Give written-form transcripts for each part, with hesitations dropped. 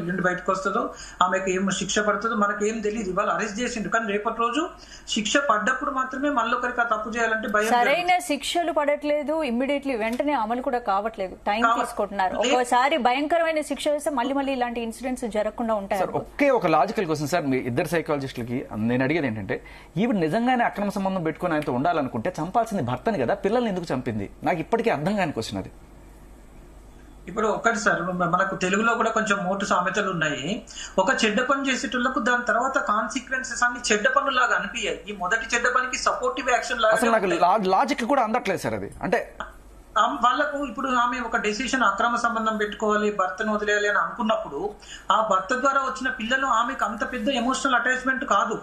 ఎల్లుండి బయటకు వస్తుందో, ఆమెకు ఏం శిక్ష పడుతుందో మనకేం తెలియదు. ఇవాళ అరెస్ట్ చేసిండు, కానీ రేపటి రోజు శిక్ష పడ్డప్పుడు మాత్రమే మళ్ళొకరికి ఆ తప్పు చేయాలంటే భయం. సరైన శిక్షలు పడట్లేదు, ఇమ్మీడియట్లీ వెంటనే అమలు కూడా కావట్లేదు, టైం తీసుకుంటున్నారు. ఒకసారి భయంకరమైన శిక్ష వేస్తే మళ్ళీ ఇలాంటి ఇన్సిడెంట్స్ జరగకుండా ఉంటాయి. ఒకే ఒక లాజికల్ క్వశ్చన్ సార్, మీ ఇద్దరు సైకాలజిస్టులకి నేను అడిగేది ఏంటంటే, ఈవిడ నిజంగానే అక్రమ సంబంధం పెట్టుకుని ఆయనతో ఉండాలనుకుంటే చంపాల్సింది భర్తని కదా, పిల్లల్ని ఎందుకు చంపింది? నాకు ఇప్పటికీ అర్థం కాని క్వశ్చన్ అది. ఇప్పుడు ఒకటి సార్, మనకు తెలుగులో కూడా కొంచెం మోటు సామెతలు ఉన్నాయి. ఒక చెడ్డ పని చేసేటోళ్లకు దాని తర్వాత కాన్సిక్వెన్సెస్ అన్ని చెడ్డ పనులాగా అనిపించాయి. ఈ మొదటి చెడ్డ పనికి సపోర్టివ్ యాక్షన్ లాగా లాజిక్ కూడా అందట్లేదు సార్ అది. అంటే వాళ్ళకు ఇప్పుడు ఆమె ఒక డెసిషన్ అక్రమ సంబంధం పెట్టుకోవాలి, భర్తను వదిలేయాలి అని అనుకున్నప్పుడు ఆ భర్త ద్వారా వచ్చిన పిల్లలు ఆమెకు అంత పెద్ద ఎమోషనల్ అటాచ్మెంట్ కాదు.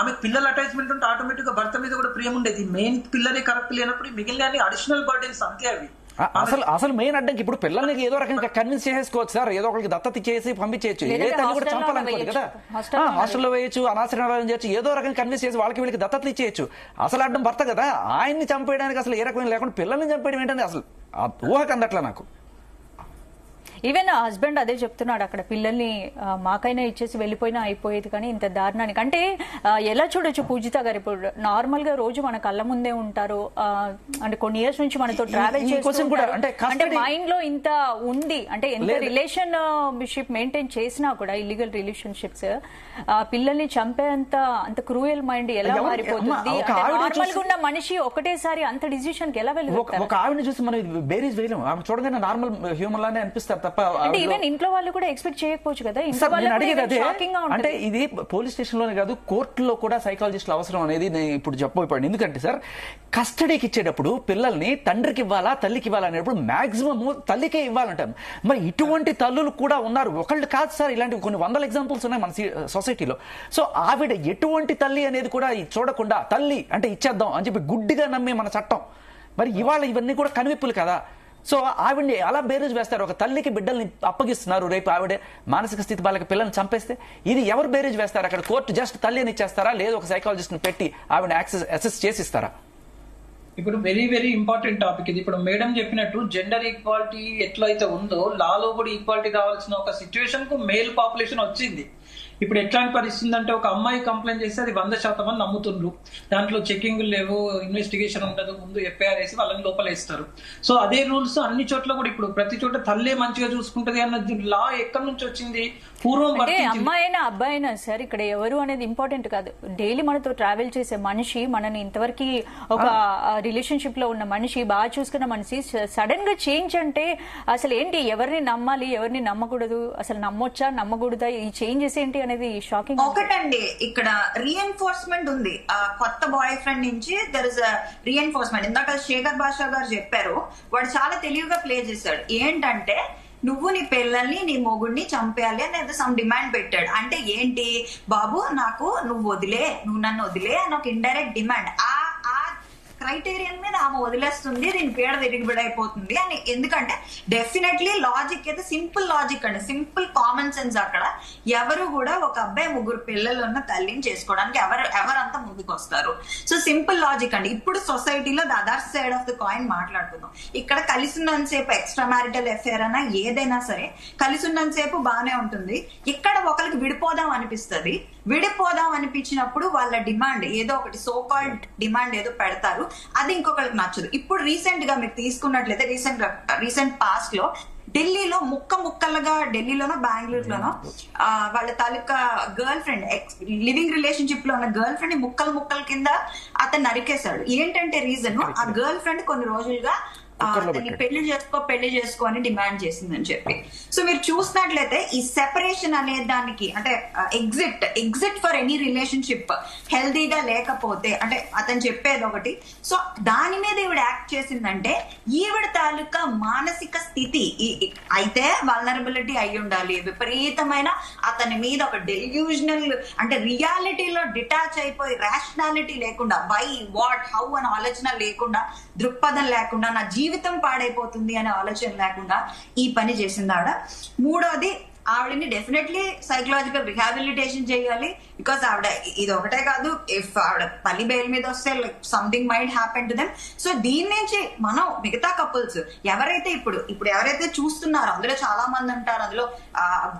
ఆమెకు పిల్లల అటాచ్మెంట్ ఉంటే ఆటోమేటిక్ గా భర్త మీద కూడా ప్రేమ ఉండేది. మెయిన్ పిల్లలే కరెక్ట్ లేనప్పుడు మిగిలిన అడిషనల్ బర్డెన్స్ అంతే అవి. అసలు మెయిన్ అడ్డంకి ఇప్పుడు పిల్లలకి ఏదో రకంగా కన్విన్స్ చేసేసుకోవచ్చు సార్, ఏదో ఒకరికి దత్తత చేసి పంపించేయచ్చు. ఏ తల్లి కూడా చంపాలనుకోదు కదా, హాస్టల్లో వేయచ్చు, అనాశ్రయాలను చేయొచ్చు, ఏదో రకంగా కన్విన్స్ చేసి వీళ్ళకి దత్తత ఇచ్చేయచ్చు. అసలు అడ్డం భర్త కదా, ఆయన్ని చంపేయడానికి అసలు ఏ రకమైన లేకుండా పిల్లల్ని చంపేయడం ఏంటంటే అసలు ఊహకు అందట్లా నాకు. ఈవెన్ హస్బెండ్ అదే చెప్తున్నాడు, అక్కడ పిల్లల్ని మాకైనా ఇచ్చేసి వెళ్ళిపోయినా అయిపోయేది, కానీ ఇంత దారుణానికి అంటే ఎలా చూడొచ్చు పూజిత గారు? ఇప్పుడు నార్మల్ గా రోజు మన కళ్ళ ముందే ఉంటారు, అంటే కొన్ని ఇయర్స్ నుంచి మనతో ట్రావెల్ చేస్తుంటారు, అంటే మైండ్ లో ఇంత ఉంది, అంటే ఎంత రిలేషన్షిప్ మెయింటైన్ చేసినా కూడా ఇల్లీగల్ రిలేషన్షిప్స్, పిల్లల్ని చంపేంత క్రూయల్ మైండ్ ఎలా మారిపోతుంది? నార్మల్ గా ఉన్న మనిషి ఒకటేసారి అంత డిసిషన్ కి ఎలా వెళ్ళిపోతారు? ఒక ఆవిడని చూసి మనం బేరీజ్ వేయలేం, ఆమె చూడగానే నార్మల్ హ్యూమన్ లానే అనిపిస్తారు. అంటే ఈవెన్ ఇంట్లో వాళ్ళు కూడా ఎక్స్పెక్ట్ చేయకపోవచ్చు కదా. అంటే ఇది పోలీస్ స్టేషన్ లోనే కాదు, కోర్టులో కూడా సైకాలజిస్టులు అవసరం అనేది నేను ఇప్పుడు చెప్పబోయాను. ఎందుకంటే సార్, కస్టడీకి ఇచ్చేటప్పుడు పిల్లల్ని తండ్రికి ఇవ్వాలా తల్లికి ఇవ్వాలా అనేప్పుడు మాక్సిమం తల్లికే ఇవ్వాలంటారు. మరి ఇటువంటి తల్లులు కూడా ఉన్నారు, ఒకళ్ళు కాదు సార్, ఇలాంటి కొన్ని వందల ఎగ్జాంపుల్స్ ఉన్నాయి మన సొసైటీలో. సో ఆవిడ ఎటువంటి తల్లి అనేది కూడా చూడకుండా తల్లి అంటే ఇచ్చేద్దాం అని చెప్పి గుడ్డిగా నమ్మే మన చట్టం. మరి ఇవాళ ఇవన్నీ కూడా కనువిప్పులు కదా. సో ఆవిడ్ని అలా బేరీజ్ వేస్తారు. ఒక తల్లికి బిడ్డల్ని అప్పగిస్తున్నారు, రేపు ఆవిడ మానసిక స్థితి వాళ్ళకి పిల్లల్ని చంపేస్తే ఇది ఎవరు బేరీజ్ వేస్తారు? అక్కడ కోర్టు జస్ట్ తల్లిని ఇచ్చేస్తారా, లేదు ఒక సైకాలజిస్ట్ ని పెట్టి ఆవిడని అసెస్ చేసిస్తారా? ఇప్పుడు వెరీ వెరీ ఇంపార్టెంట్ టాపిక్ ఇది. ఇప్పుడు మేడం చెప్పినట్టు జెండర్ ఈక్వాలిటీ ఎట్లయితే ఉందో లాలో కూడా ఈక్వాలిటీ కావాల్సిన ఒక సిచ్యువేషన్ కు మేల్ పాపులేషన్ వచ్చింది. ఇప్పుడు ఎట్లాంటి పరిస్థితి అంటే, ఒక అమ్మాయి కంప్లైంట్ చేస్తే అది 100% అని నమ్ముతుండ్రు. దాంట్లో చెకింగ్ లేవు, ఇన్వెస్టిగేషన్ ఉండదు, ముందు ఎఫ్ఐఆర్ వేసి వాళ్ళని లోపలేస్తారు. సో అదే రూల్స్ అన్ని చోట్ల కూడా ఇప్పుడు ప్రతి చోట తల్లే మంచిగా చూసుకుంటది అన్నది లా ఎక్కడి నుంచి వచ్చింది? పూర్వం అమ్మాయి అయినా అబ్బాయి అయినా సార్, ఇక్కడ ఎవరు అనేది ఇంపార్టెంట్ కాదు. డైలీ మనతో ట్రావెల్ చేసే మనిషి, మనని ఇంతవరకు ఒక రిలేషన్షిప్ లో ఉన్న మనిషి, బాగా చూసుకున్న మనిషి సడన్ గా చేంజ్ అంటే అసలు ఏంటి? ఎవరిని నమ్మాలి, ఎవరిని నమ్మకూడదు, అసలు నమ్మొచ్చా నమ్మకూడదా, ఈ చేంజెస్ ఏంటి అనేది షాకింగ్. ఒకటండి, ఇక్కడ రీఎన్ఫోర్స్మెంట్ ఉంది. కొత్త బాయ్ ఫ్రెండ్ నుంచి దర్ ఇస్ రీఎన్ఫోర్స్మెంట్. ఇందాక శేఖర్ భాషా గారు చెప్పారు, వాడు చాలా తెలివిగా ప్లే చేశాడు. ఏంటంటే, నువ్వు నీ పిల్లల్ని నీ మొగుడిని చంపేయాలి అనేది సమ్ డిమాండ్ పెట్టాడు. అంటే ఏంటి బాబు, నాకు నువ్వు నన్ను వదిలే అని ఒక ఇండైరెక్ట్ డిమాండ్. ఆ క్రైటీరియన్ మీద ఆమె వదిలేస్తుంది, దీని పీడ తిరిగిబడైపోతుంది అని. ఎందుకంటే డెఫినెట్లీ లాజిక్ అయితే సింపుల్ లాజిక్ అండి, సింపుల్ కామన్ సెన్స్. అక్కడ ఎవరు కూడా ఒక అబ్బాయి 3 పిల్లలు ఉన్న తల్లిని చేసుకోవడానికి ఎవరంతా ముందుకు వస్తారు? సో సింపుల్ లాజిక్ అండి. ఇప్పుడు సొసైటీలో the other side of the coin మాట్లాడుకుందాం. ఇక్కడ కలిసి ఉన్నంతసేపు ఎక్స్ట్రా మ్యారిటల్ అఫేర్ అయినా ఏదైనా సరే కలిసి ఉన్నంతసేపు బాగానే ఉంటుంది. ఇక్కడ ఒకరికి విడిపోదాం అనిపిస్తుంది. విడిపోదాం అనిపించినప్పుడు వాళ్ళ డిమాండ్ ఏదో ఒకటి, సో కాల్డ్ డిమాండ్ ఏదో పెడతారు, అది ఇంకొకరికి నచ్చదు. ఇప్పుడు రీసెంట్ గా మీరు తీసుకున్నట్లయితే రీసెంట్ పాస్ట్ లో ఢిల్లీలో ముక్కలుగా, ఢిల్లీలోనో బెంగళూరులోనో వాళ్ళ తాలూకా గర్ల్ ఫ్రెండ్, లివింగ్ రిలేషన్షిప్ లో ఉన్న గర్ల్ ఫ్రెండ్ ముక్కల కింద అతను నరికేశాడు. ఏంటంటే రీజన్, ఆ గర్ల్ ఫ్రెండ్ కొన్ని రోజులుగా పెళ్లి చేసుకో అని డిమాండ్ చేసిందని చెప్పి. సో మీరు చూసినట్లయితే ఈ సెపరేషన్ అనే దానికి, అంటే ఎగ్జిట్ ఫర్ ఎనీ రిలేషన్షిప్ హెల్దీగా లేకపోతే, అంటే అతను చెప్పేది ఒకటి. సో దాని మీద ఈవిడ యాక్ట్ చేసిందంటే ఈవిడ తాలూకా మానసిక స్థితి అయితే వల్నరబిలిటీ అయి ఉండాలి. విపరీతమైన అతని మీద ఒక డెల్యూజనల్, అంటే రియాలిటీలో డిటాచ్ అయిపోయి రేషనాలిటీ లేకుండా, వై వాట్ హౌ అనే ఆలోచన లేకుండా, దృక్పథం లేకుండా, నా జీవితం పాడైపోతుంది అనే ఆలోచన లేకుండా ఈ పని చేసింది ఆవిడ. మూడోది, ఆవిడని డెఫినెట్లీ సైకలాజికల్ రిహాబిలిటేషన్ చేయాలి. బికాస్ ఆవిడ ఇది ఒకటే కాదు, ఇఫ్ ఆవిడ తల్లి బెయిల్ మీద వస్తే like something might happen to them. So దీని నుంచి మనం మిగతా కపుల్స్ ఎవరైతే ఇప్పుడు ఎవరైతే చూస్తున్నారో, అందులో చాలా మంది ఉంటారు, అందులో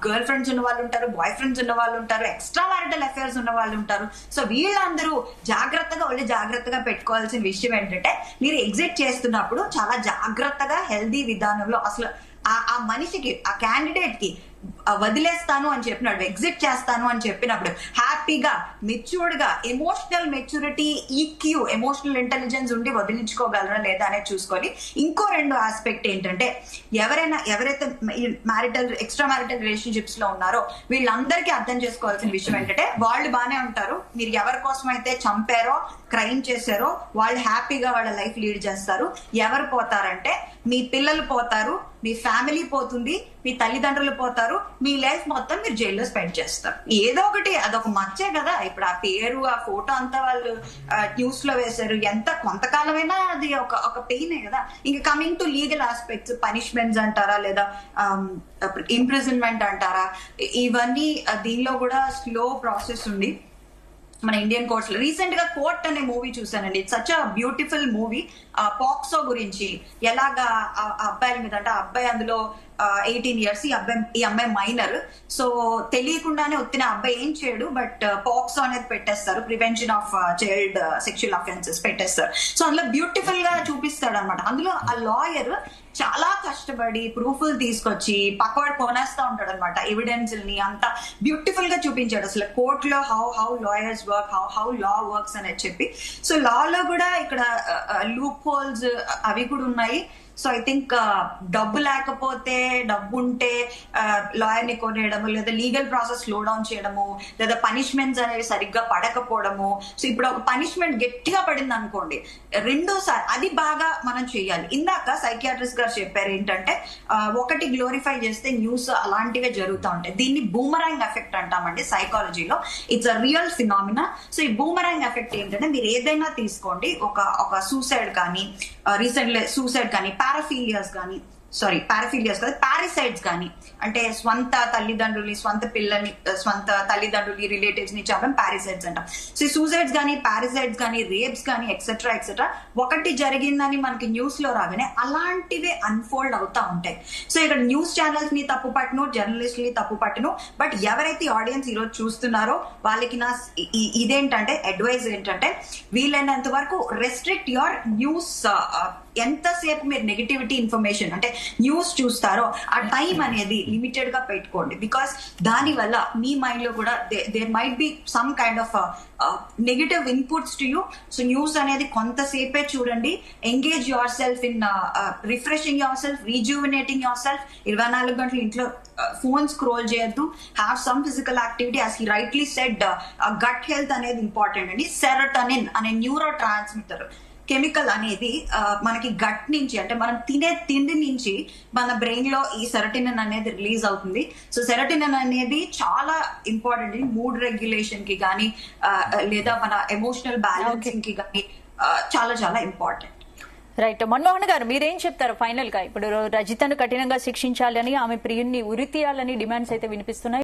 గర్ల్ ఫ్రెండ్స్ ఉన్న వాళ్ళు ఉంటారు, బాయ్ ఫ్రెండ్స్ ఉన్న వాళ్ళు ఉంటారు, ఎక్స్ట్రా మ్యారిటల్ అఫైర్స్ ఉన్న వాళ్ళు ఉంటారు. సో వీళ్ళందరూ జాగ్రత్తగా పెట్టుకోవాల్సిన విషయం ఏంటంటే, మీరు ఎగ్జిట్ చేస్తున్నప్పుడు చాలా జాగ్రత్తగా హెల్దీ విధానంలో అసలు ఆ మనిషికి, ఆ క్యాండిడేట్ కి వదిలేస్తాను అని చెప్పినాడు, ఎగ్జిట్ చేస్తాను అని చెప్పినప్పుడు హ్యాపీగా, మెచ్యూర్డ్ గా, emotional maturity, EQ, emotional intelligence ఉండి వదిలించుకోగలరా లేదా అనేది చూసుకోవాలి. ఇంకో రెండు ఆస్పెక్ట్ ఏంటంటే, ఎవరైతే ఎక్స్ట్రా మ్యారిటల్ రిలేషన్షిప్స్ లో ఉన్నారో వీళ్ళందరికీ అర్థం చేసుకోవాల్సిన విషయం ఏంటంటే, వాళ్ళు బానే ఉంటారు, మీరు ఎవరి కోసం అయితే చంపారో, క్రైమ్ చేశారో వాళ్ళు హ్యాపీగా వాళ్ళ లైఫ్ లీడ్ చేస్తారు. ఎవరు పోతారంటే, మీ పిల్లలు పోతారు, మీ ఫ్యామిలీ పోతుంది, మీ తల్లిదండ్రులు పోతారు, మీ లైఫ్ మొత్తం మీరు జైల్లో స్పెండ్ చేస్తారు. ఏదో ఒకటి, అదొక మచ్చే కదా. ఇప్పుడు ఆ పేరు, ఆ ఫోటో అంతా వాళ్ళు న్యూస్ లో వేశారు, ఎంత కొంతకాలమైనా అది ఒక పెయినే కదా. ఇంకా coming to legal aspects, punishments అంటారా లేదా ఇంప్రిజన్మెంట్ అంటారా, ఇవన్నీ దీనిలో కూడా స్లో ప్రాసెస్ ఉంది మన ఇండియన్ కోర్ట్స్ లో. రీసెంట్ గా కోర్ట్ అనే మూవీ చూసానండి, it's such a beautiful movie. POCSO గురించి, ఎలాగా అబ్బాయిల మీద, అంటే అబ్బాయి అందులో 18 years, ఈ అమ్మాయి మైనర్. సో తెలియకుండానే వచ్చిన అబ్బాయి ఏం చేయడు, బట్ పాక్సో అనేది పెట్టేస్తారు, prevention of child sexual offences పెట్టేస్తారు. సో అందులో బ్యూటిఫుల్ గా చూపిస్తాడు అనమాట. అందులో ఆ లాయర్ చాలా కష్టపడి ప్రూఫ్లు తీసుకొచ్చి పక్కవాడు కొనేస్తా ఉంటాడు అనమాట, ఎవిడెన్స్ ని అంతా బ్యూటిఫుల్ గా చూపించాడు. అసలు కోర్టులో how lawyers work, how law works అనేది చెప్పి. సో లాలో కూడా ఇక్కడ లూప్ హోల్స్ అవి కూడా ఉన్నాయి. సో ఐ థింక్ డబ్బు లేకపోతే, డబ్బు ఉంటే లాయర్ ని కొనేయడము, లేదా లీగల్ ప్రాసెస్ స్లో డౌన్ చేయడము, లేదా పనిష్మెంట్స్ అనేవి సరిగ్గా పడకపోవడము. సో ఇప్పుడు ఒక పనిష్మెంట్ గట్టిగా పడింది అనుకోండి, రెండోసారి అది బాగా మనం చేయాలి. ఇందాక సైకియాట్రిస్ట్ గారు చెప్పారు ఏంటంటే, ఒకటి గ్లోరిఫై చేస్తే న్యూస్ అలాంటివే జరుగుతూ ఉంటాయి. దీన్ని బూమరాంగ్ ఎఫెక్ట్ అంటామండి సైకాలజీలో. It's a real phenomena. So ఈ బూమరాంగ్ ఎఫెక్ట్ ఏంటంటే, మీరు ఏదైనా తీసుకోండి, ఒక సూసైడ్ కానీ, రీసెంట్లీ సూసైడ్ కానీ, పారాఫిలియాస్ కాదు, పారిసైడ్స్ కానీ, అంటే స్వంత తల్లిదండ్రుల్ని, స్వంత పిల్లల్ని, స్వంత తల్లిదండ్రులు, రిలేటివ్స్ ని చంపడం పారిసైడ్స్ అంటాం. సో సూసైడ్స్ కానీ, పారిసైడ్స్ కానీ, రేప్స్ కానీ, ఎక్సెట్రా ఒకటి జరిగిందని మనకి న్యూస్ లో రాగానే అలాంటివే అన్ఫోల్డ్ అవుతా ఉంటాయి. సో ఇక్కడ న్యూస్ ఛానల్స్ ని తప్పు పట్టను, జర్నలిస్ట్ ని తప్పు పట్టను, బట్ ఎవరైతే ఆడియన్స్ ఈరోజు చూస్తున్నారో వాళ్ళకి నా ఇదేంటంటే అడ్వైజ్ ఏంటంటే, వీలైనంత వరకు రెస్ట్రిక్ట్ యువర్ న్యూస్. ఎంతసేపు మీరు నెగటివిటీ ఇన్ఫర్మేషన్ అంటే న్యూస్ చూస్తారో ఆ టైం అనేది లిమిటెడ్ గా పెట్టుకోండి. బికాస్ దాని వల్ల మీ మైండ్ లో కూడా there might be some kind of negative inputs to you. So news అనేది కొంతసేపే చూడండి. Engage yourself in refreshing yourself, rejuvenating yourself. 24 గంటలు ఇంట్లో ఫోన్ స్క్రోల్ చేయొద్దు. Have some physical activity. As he rightly said, gut health అనేది important అండి. Serotonin అనే neurotransmitter chemical అనేది మనకి గట్ నుంచి, అంటే మనం తినే తిండి నుంచి మన బ్రెయిన్ లో ఈ సెరోటోనిన్ అనేది రిలీజ్ అవుతుంది. సో సెరోటోనిన్ అనేది చాలా ఇంపార్టెంట్ మూడ్ రెగ్యులేషన్ కి కానీ, లేదా మన ఎమోషనల్ బ్యాలెన్సింగ్ కి కానీ చాలా చాలా ఇంపార్టెంట్. రైట్. మన్మోహన్ గారు, మీరేం చెప్తారు ఫైనల్ గా? ఇప్పుడు రజితను కఠినంగా శిక్షించాలని, ఆమె ప్రియుణ్ణి ఉరి తీయాలని డిమాండ్స్ అయితే వినిపిస్తున్నాయి.